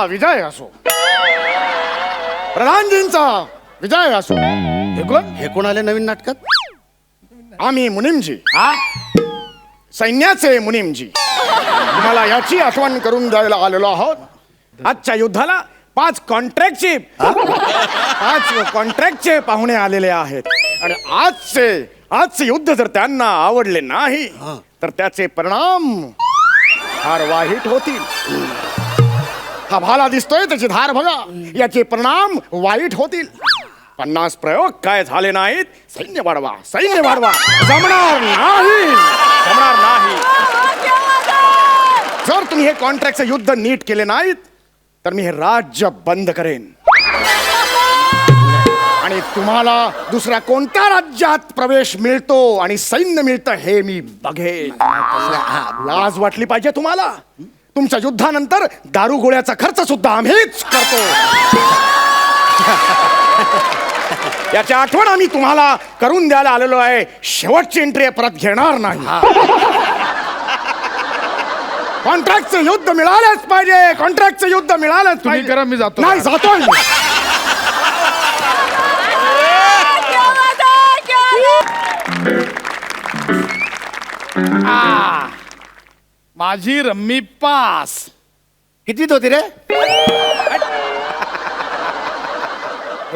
विजय असो, प्रधानजींचा विजय असो. हे कोण आले नवीन नाटकात? आम्ही मुनीमजी, सैन्याचे मुनीमजी, तुम्हाला याची आठवण करून द्यायला आलेलो आहोत. आजच्या युद्धाला 5 कॉन्ट्रॅक्टचे पाहुणे आलेले आहेत. आणि आजचे युद्ध जर त्यांना आवडले नाही तर त्याचे परिणाम फार वाईट होतील. हा भाला दिसतोय, त्याची धार बघा, याचे परिणाम वाईट होतील. 50 प्रयोग काय झाले नाहीत. सैन्य वाढवा, सैन्य वाढवा. जमणार नाही, जमणार नाही. जर तुम्ही हे कॉन्ट्रॅक्टचे युद्ध नीट केले नाहीत तर मी हे राज्य बंद करेन आणि तुम्हाला दुसऱ्या कोणत्या राज्यात प्रवेश मिळतो आणि सैन्य मिळतं हे मी बघेन. लाज वाटली पाहिजे तुम्हाला. तुमच्या युद्धानंतर दारू गोळ्याचा खर्च सुद्धा आम्हीच करतो. याची आठवण आम्ही तुम्हाला करून द्यायला आलेलो आहे. शेवटची एंट्री परत घेणार नाही. कॉन्ट्रॅक्टचं युद्ध मिळालंच पाहिजे. कॉन्ट्रॅक्टचं युद्ध मिळालंच तुम्ही पाहिजे. करा, मी जातो. नाही, जातोय मी. माझी रम्मी पास. कितीत होती रे?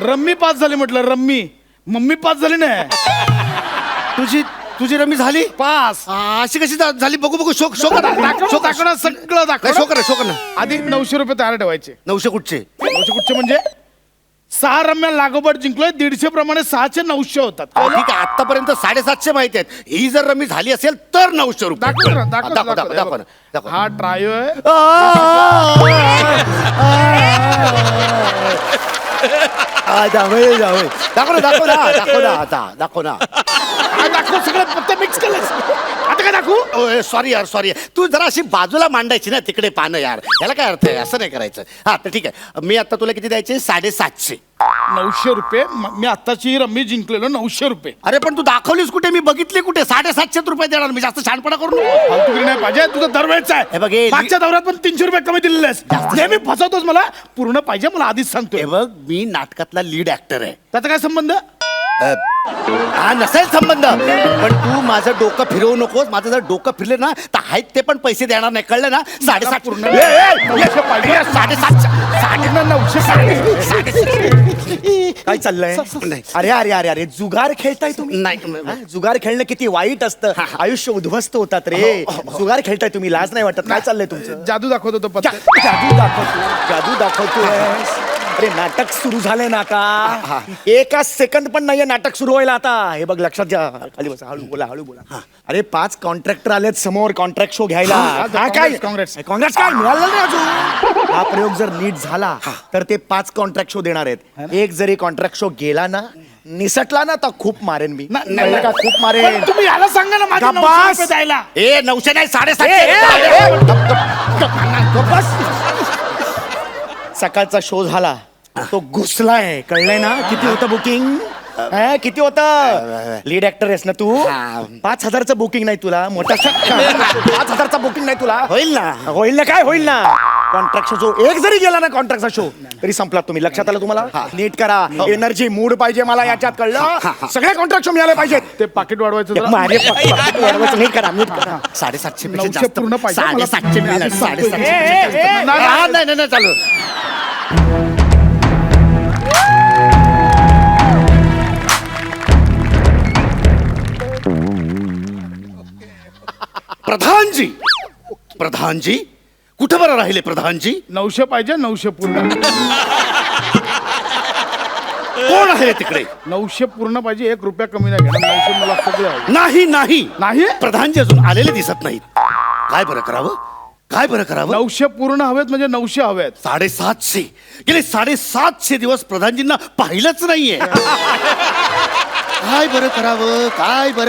रम्मी पास झाली म्हटलं. रम्मी मम्मी पास झाली नाही. तुझी रमी झाली पास. अशी कशी झाली? बघू बघू. शोक शोक दाखवणं सगळं दाखव. शोक ना. आधी 900 रुपये तयार ठेवायचे. 900 कुठचे? 900 कुठचे म्हणजे 6 रम्या लागोपाठ जिंकलोय. 150 प्रमाणे 6चे 900 होतात. ठीक आहे, आतापर्यंत 750 माहिती आहेत. ही जर रमी झाली असेल तर 900 रुपये. दाखव ना, दाखव दाखव ना. हा ट्रायो आहे. दाखव ना. हा दाखव. सगळं पत्ते मिक्स केलं. आता काय दाखवू? सॉरी यार, सॉरी. तू जरा अशी बाजूला मांडायची ना तिकडे पानं यार. याला काय अर्थ आहे? असं नाही करायचं. हा तर ठीक आहे. मी आता तुला किती द्यायचे? 750. 900 रुपये. मी आत्ताची रम्मी जिंकलेलो 900 रुपये. अरे पण तू दाखवलीस कुठे? मी बघितली कुठे? 750 रुपये देणार मी. जास्त छानपणा करू नको. फालतूगिरी नाही पाहिजे. तुझं दरवेळचं हे बघ, हे आहे. मागच्या दौऱ्यात पण 300 रुपये कमी दिलेले आहेस. नेहमी फसवतोस मला. पूर्ण पाहिजे मला, आधीच सांगतोय. हे बघ, मी नाटकातला लीड ऍक्टर आहे. त्याचा काय संबंध? हा नसेल संबंध, पण तू माझं डोकं फिरवू नकोस. माझं जर डोकं फिरले ना तर आहेत ते पण पैसे देणार नाही. कळलं ना? 750 पूर्ण. 750. काय चाललंय? अरे अरे अरे अरे, जुगार खेळताय तुम्ही? नाही. जुगार खेळणं किती वाईट असतं. आयुष्य उद्ध्वस्त होतात रे. जुगार खेळताय तुम्ही, लाज नाही वाटत? काय चाललंय तुमचं? जादू दाखवत होतो पत्ते. जादू दाखवतोय. अरे नाटक सुरू झालंय ना का? एका सेकंद पण नाहीये नाटक सुरू व्हायला आता. हे बघ, लक्षात घ्या. खाली बसा, हळू बोला, हळू बोला. अरे 5 कॉन्ट्रॅक्टर आलेत समोर कॉन्ट्रॅक्ट शो घ्यायला. काँग्रेस काँग्रेस काय मिळालं नाही अजून. हा प्रयोग जर नीट झाला तर ते 5 कॉन्ट्रॅक्ट शो देणार आहेत. एक जरी कॉन्ट्रॅक्ट शो गेला ना, निसटला ना, तर खूप मारेन मी. कळलं का? खूप मारेन. पण तुम्ही याला सांगा ना माझे 900 रुपये द्यायला. 900 नाही, 750. सकाळचा शो झाला, तो घुसलाय. कळलंय ना? किती होतं बुकिंग? किती होतं? लीड ऍक्टर आहेस ना तू. 5,000चं बुकिंग नाही तुला. मोठा 5,000चा बुकिंग नाही तुला. होईल ना? होईल ना? काय होईल ना? कॉन्ट्रॅक्टचा शो एक जरी गेला ना, कॉन्ट्रॅक्टचा शो तरी संपला. तुम्ही लक्षात आलं तुम्हाला? नीट करा. एनर्जी मूड पाहिजे मला याच्यात. कळलं? सगळे कॉन्ट्रॅक्ट शो मिळाले पाहिजेत. ते पाकिट वाढवायचं जरा. नीट करा, नीट करा. 750 900 पूर्ण पाहिजे. 750 मिळाले. 750. नाही चालू. प्रधानजी कुठं बरं राहिले? प्रधानजी 900 पाहिजे. 900 पूर्ण. कोण आहे तिकडे? 900 पूर्ण पाहिजे. 1 रुपया कमी नाही घेणार. 900 मला सगळं आहे. नाही. प्रधानजी अजून आलेले दिसत नाहीत. काय बरं करावं? 900 पूर्ण हवेत म्हणजे 900 हवेत. 750. गेले 750 दिवस प्रधानजींना पाहिलंच नाहीये. काय बरं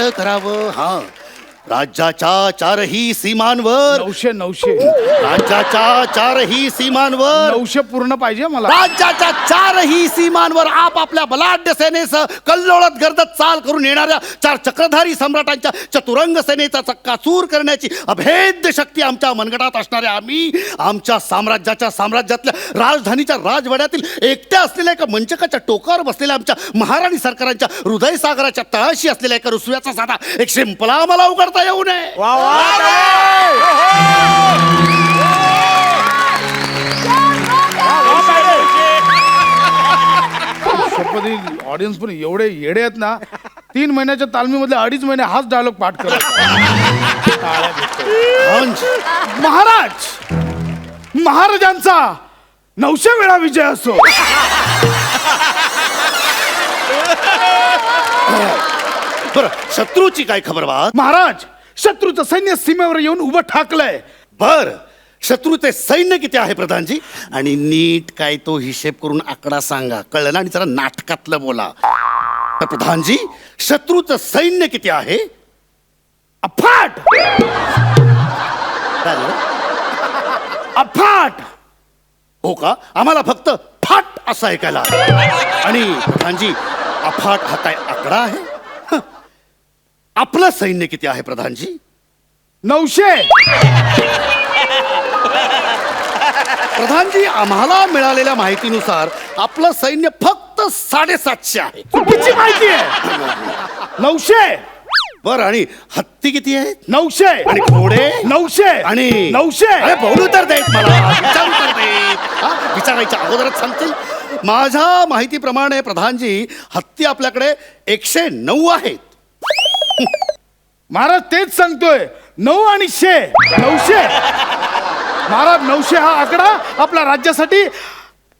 करावं? हा राज्याच्या चारही सीमांवर 900 राज्याच्या चारही सीमांवर 900 पूर्ण पाहिजे मला. राज्याच्या चारही सीमांवर आपापल्या बलाढ्य सेनेसह कल्लोळत गर्दत चाल करून येणाऱ्या 4 चक्रधारी सम्राटांच्या चतुरंग सेनेचा चक्काचूर करण्याची अभेद्य शक्ती आमच्या मनगटात असणाऱ्या आम्ही आमच्या साम्राज्यातल्या राजधानीच्या राजवाड्यातील एकट्या असलेल्या एका मंचकाच्या टोकावर बसलेल्या आमच्या महाराणी सरकारांच्या हृदय सागराच्या तळाशी असलेल्या एका रुसव्याचा साधा एक शिंपला आम्हाला उघडता येऊ नये. शपथी ऑडियन्स पण एवढे येडे आहेत ना, 3 महिन्याच्या तालमीमधले 2.5 महिने हाच डायलॉग पाठ करत. महाराजांचा 900 वेळा विजय असो. बरं, शत्रूची काय खबर बा? महाराज, शत्रूचं सैन्य सीमेवर येऊन उभं ठाकलंय. बर, शत्रूचे सैन्य किती आहे प्रधानजी? आणि नीट काय तो हिशेब करून आकडा सांगा, कळलं ना? आणि जरा नाटकातलं बोला. तर प्रधानजी, शत्रूचं सैन्य किती आहे? अफाट काय झालं? अफाट. हो का? आम्हाला फक्त फाट असं ऐकायला आलं. आणि प्रधानजी, अफाट हा काय आकडा आहे? हं. आपलं सैन्य किती आहे प्रधानजी? 900. प्रधानजी, आम्हाला मिळालेल्या माहितीनुसार आपलं सैन्य फक्त 750 आहे. चुकीची माहिती आहे. 900. बरं, आणि हत्ती किती आहेत? 900. आणि घोडे? 900. आणि 900. अरे बोलू तर देत मला, विचारू तर देत. हा? विचारायच्या अगोदरच सांगतील. माझ्या माहितीप्रमाणे प्रधानजी, हत्ती आपल्याकडे 109 आहेत. महाराज तेच सांगतोय, 9 आणि 100. 900. महाराज, 900 हा आकडा आपल्या राज्यासाठी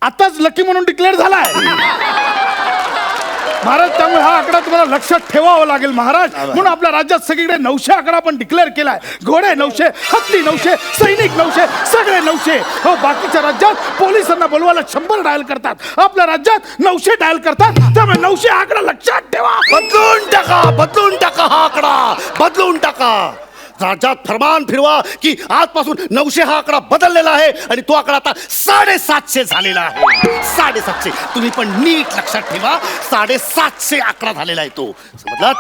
आताच लकी म्हणून डिक्लेअर झालाय. महाराज, त्यामुळे हा आकडा तुम्हाला लक्षात ठेवावा लागेल महाराज. म्हणून आपल्या राज्यात सगळीकडे 900 आकडा आपण डिक्लेअर केलाय. घोडे 900, हत्ती 900, सैनिक 900, सगळे 900. हो, बाकीच्या राज्यात पोलिसांना बोलवायला 100 डायल करतात, आपल्या राज्यात 900 डायल करतात. त्यामुळे 900 आकडा लक्षात ठेवा. बदलून टाका हा आकडा, बदलून टाका. राज्यात फरमान फिरवा की आजपासून 900 हा आकडा बदललेला आहे आणि तो आकडा आता 750 झालेला आहे. 750. तुम्ही पण नीट लक्षात ठेवा, 750 आकडा झालेला आहे तो. समजलात?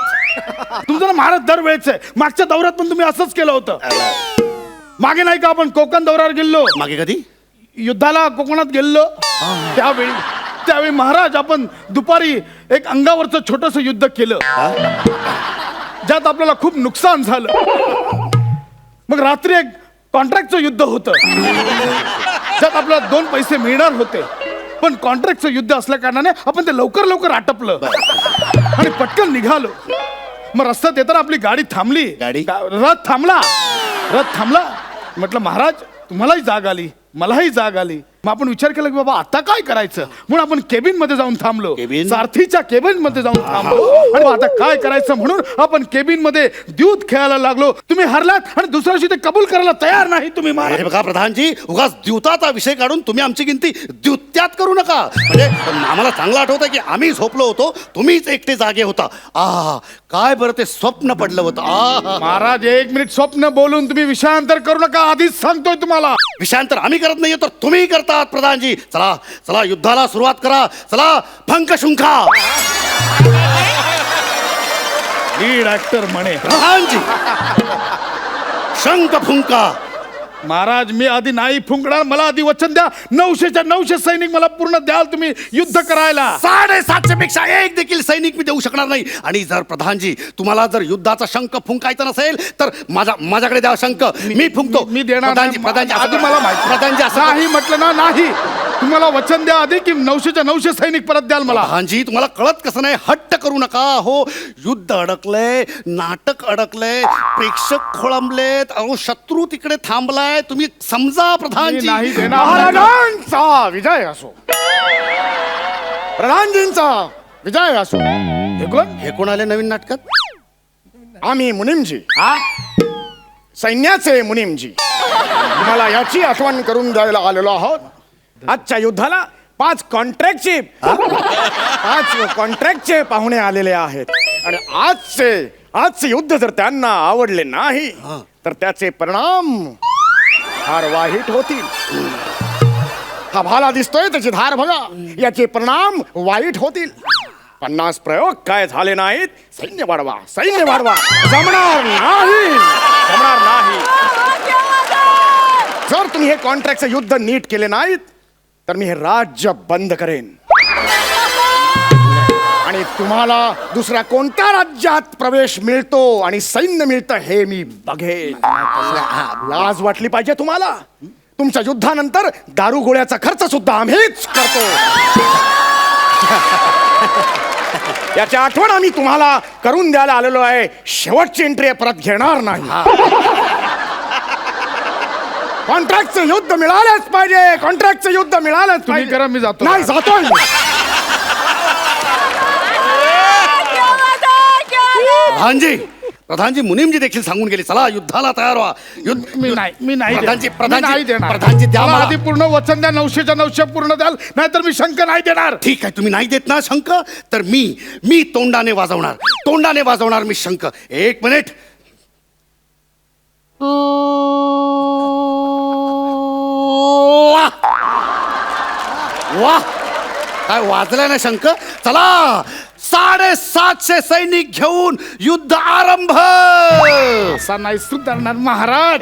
तुमचं ना महाराज दरवेळेच आहे. मागच्या दौऱ्यात पण तुम्ही असंच केलं होतं. मागे नाही का आपण कोकण दौऱ्यावर गेलो, मागे कधी? युद्धाला कोकणात गेलो त्यावेळी महाराज आपण दुपारी एक अंगावरचं छोटस युद्ध केलं, ज्यात आपल्याला खूप नुकसान झालं. मग रात्री एक कॉन्ट्रॅक्टचं युद्ध होतं, ज्यात आपल्याला 2 पैसे मिळणार होते. पण कॉन्ट्रॅक्टचं युद्ध असल्या कारणाने आपण ते लवकर आटपलं आणि पटकन निघालो. मग रस्त्यात येताना आपली गाडी थांबली. रथ थांबला. म्हटलं महाराज, तुम्हालाही जाग आली, मलाही जाग आली. मग आपण विचार केला की बाबा आता काय करायचं, म्हणून आपण केबिन मध्ये जाऊन थांबलो. सारथीच्या केबिन मध्ये जाऊन थांबलो. आणि आता काय करायचं म्हणून आपण केबिन मध्ये द्यूत खेळायला लागलो. तुम्ही हरलात आणि दुसऱ्या दिवशी ते कबूल करायला तयार नाही तुम्ही. अरे बघा प्रधानजी, उगाच द्यूताचा विषय काढून तुम्ही आमची गिनती द्यूत्यात करू नका. म्हणजे आम्हाला चांगलं आठवतं की आम्ही झोपलो होतो, तुम्हीच एकटे जागे होता. काय बरं ते स्वप्न पडलं होतं. महाराज, 1 मिनिट स्वप्न बोलून तुम्ही विषयांतर करू नका, आधीच सांगतोय तुम्हाला. विषयांतर आम्ही करत नाहीये तर तुम्ही करतात प्रधानजी. चला चला, युद्धाला सुरुवात करा. चला, फंक शुंखा. लीड ऍक्टर म्हणे प्रधानजी, शंख फुंका. महाराज, मी आधी नाही फुंकणार. मला आधी वचन द्या, 900च्या 900 सैनिक मला पूर्ण द्याल तुम्ही युद्ध करायला. 750 पेक्षा एक देखील सैनिक मी देऊ शकणार नाही. आणि जर प्रधानजी तुम्हाला जर युद्धाचा शंख फुंकायचा नसेल तर माझ्याकडे द्या शंख, मी फुंकतो. मी देणार नाही. प्रधानजी आधी मला माहिती. प्रधानजी असं नाही म्हटलं ना, नाही. तुम्हाला वचन द्या आधी की 900च्या 900 सैनिक परत द्याल मला. प्रधानजी, तुम्हाला कळत कसं नाही? हट्ट करू नका. हो, युद्ध अडकलंय, नाटक अडकलंय, प्रेक्षक खोळंबलेत, अहो शत्रू तिकडे थांबलाय. तुम्ही समजा प्रधानजी. नाही देणार. महाराजांचा विजय असो, प्रधानजींचा विजय असो. हे कोण आले नवीन नाटकात? आम्ही मुनीमजी, सैन्याचे मुनीमजी, तुम्हाला याची आठवण करून द्यायला आलेलो आहोत. आजच्या युद्धाला 5 कॉन्ट्रॅक्टचे पाहुणे आलेले आहेत. आणि आजचे युद्ध जर त्यांना आवडले नाही तर त्याचे परिणाम फार वाईट होतील. हा भाला दिसतोय त्याची धार बघा, याचे परिणाम वाईट होतील. 50 प्रयोग काय झाले नाहीत. सैन्य वाढवा, सैन्य वाढवा. जमणार नाही, जमणार नाही. जर तुम्ही हे कॉन्ट्रॅक्टचं युद्ध नीट केले नाहीत तर मी हे राज्य बंद करेन आणि तुम्हाला दुसऱ्या कोणत्या राज्यात प्रवेश मिळतो आणि सैन्य मिळतं हे मी बघेन. लाज वाटली पाहिजे तुम्हाला. तुमच्या युद्धानंतर दारू गोळ्याचा खर्च सुद्धा आम्हीच करतो. याची आठवण आम्ही तुम्हाला करून द्यायला आलेलो आहे. शेवटची एंट्री परत घेणार नाही. कॉन्ट्रॅक्टचं युद्ध मिळालंच पाहिजे. कॉन्ट्रॅक्टचं युद्ध मिळालंच तुम्ही पाहिजे. करा, मी जातो. नाही जातोय. प्रधानजी मुनीमजी देखील सांगून गेले, चला युद्धाला तयार व्हा. युद्ध मी नाही प्रधानजी नाही देणार. प्रधानजी द्या मला मला. आधी पूर्ण वचन द्या. 900च्या 900 पूर्ण द्याल, नाहीतर मी शंख नाही देणार. ठीक आहे, तुम्ही नाही देत ना शंख, तर मी तोंडाने वाजवणार मी शंख. 1 मिनिट. वाह, काय वाजलाय ना शंख. चला 750 सैनिक घेऊन युद्ध आरंभ. असा नाही सुधारणार महाराज.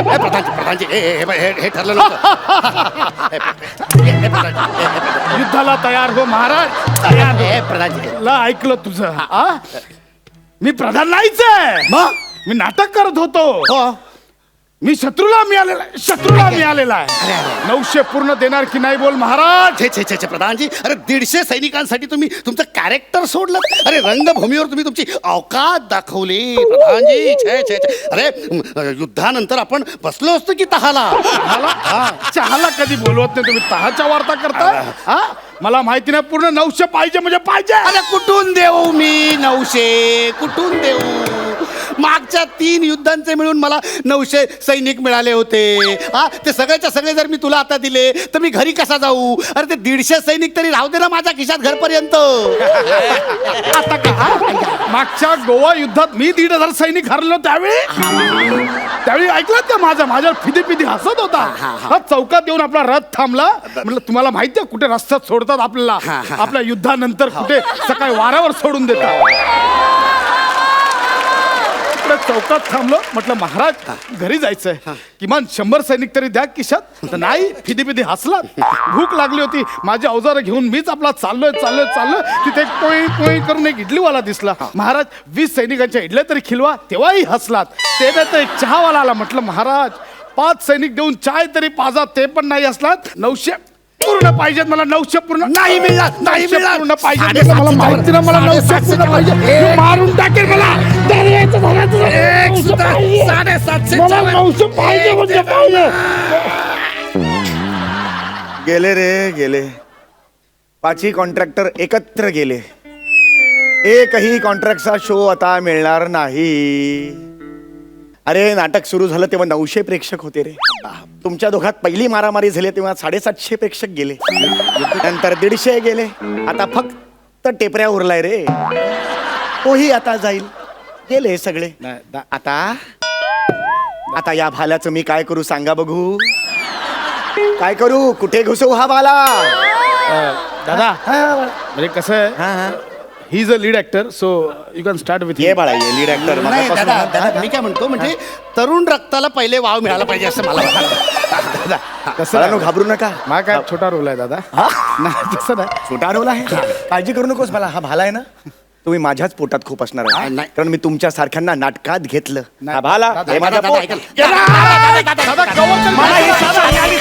प्रधानजी हे ठरलं नव्हतं. युद्धाला तयार हो महाराज, तयार हो. प्रधानजी ला ऐकलं तुझं. मी प्रधान नाहीच आहे. मग मी नाटक करत होतो. मी शत्रूला मिळालेला आहे. 900 पूर्ण देणार की नाही बोल महाराज. छे प्रधानजी, अरे 150 सैनिकांसाठी तुम्ही तुमचं कॅरेक्टर सोडलं. अरे रंगभूमीवर तुम्ही तुमची अवकात दाखवली प्रधानजी. छे. अरे युद्धानंतर आपण बसलो असतो की तहाला. चहाला कधी बोलवत नाही तुम्ही, तहाच्या वार्ता करता. मला माहिती नाही, पूर्ण 900 पाहिजे म्हणजे पाहिजे. अरे कुठून देऊ मी 900? कुठून देऊ? मागच्या 3 युद्धांचे मिळून मला 900 सैनिक मिळाले होते. ते सगळेच्या सगळे जर मी तुला आता दिले तर मी घरी कसा जाऊ? अरे ते 150 सैनिक तरी राहू दे ना माझ्या खिशात घरपर्यंत. आता का मागच्या गोवा युद्धात मी 1,500 सैनिक हरलो त्यावेळी ऐकलं का माझ्यावर फिदी हसत होता. हा चौकात येऊन आपला रथ थांबला. म्हटलं तुम्हाला माहितीये कुठे रस्त्यात सोडतात आपल्याला, आपल्या युद्धानंतर कुठे सकाळी वाऱ्यावर सोडून देतात. चौकात थांबलो. म्हटलं महाराज घरी जायचंय, किमान 100 सैनिक तरी द्या खिशात. तर नाही, फिदी हसला. भूक लागली होती, माझी अवजारं घेऊन मीच आपला चाललोय. तिथे कोई करून एक इडलीवाला दिसला. महाराज 20 सैनिकांच्या इडल्या तरी खिलवा. तेव्हाही हसलात. ते नाही तर एक चहावाला आला. म्हटलं महाराज 5 सैनिक देऊन चाय तरी पाजा. ते पण नाही हसलात. 900 पूर्ण पाहिजेत मला. 900 पूर्ण नाही मिळणार. पूर्ण पाहिजे. मला माहिती ना, मला 900 पूर्ण पाहिजे. मी मारून टाकेल मला. 900 पाहिजे म्हणजे पाहिजे. गेले रे गेले. 5ही कॉन्ट्रॅक्टर एकत्र गेले. एकही कॉन्ट्रॅक्टचा शो आता मिळणार नाही. अरे नाटक सुरू झालं तेव्हा 900 प्रेक्षक होते रे. तुमच्या दोघात पहिली मारामारी झाली तेव्हा 750 प्रेक्षक गेले. नंतर 150 गेले. आता फक्त टेपऱ्या उरलाय रे. तोही आता जाईल. गेले सगळे. आता या भाल्याचं मी काय करू सांगा बघू. काय करू? कुठे घुसवू हा भाला? दादा म्हणजे कसं आहे, he is a lead actor, so you can start with. ये बाळा ये लीड ऍक्टर. नाही दादा, मी काय म्हणतो म्हणजे तरुण रक्ताला पहिले वाव मिळाला पाहिजे असं मला वाटतं. कसं घाबरू नका. माझा काय छोटा रोल आहे दादा. नाही तसं नाही, छोटा रोल आहे. काळजी करू नकोस. मला हा भाला आहे ना, तुम्ही माझ्याच पोटात खूप असणार आहे. नाही. कारण मी तुमच्या सारख्यांना नाटकात घेतलं. नाही. हा भाला दादा, हे माझ्या दादा, पोट- ऐकलं. दादा, कवर कर. मला ही साथ आली.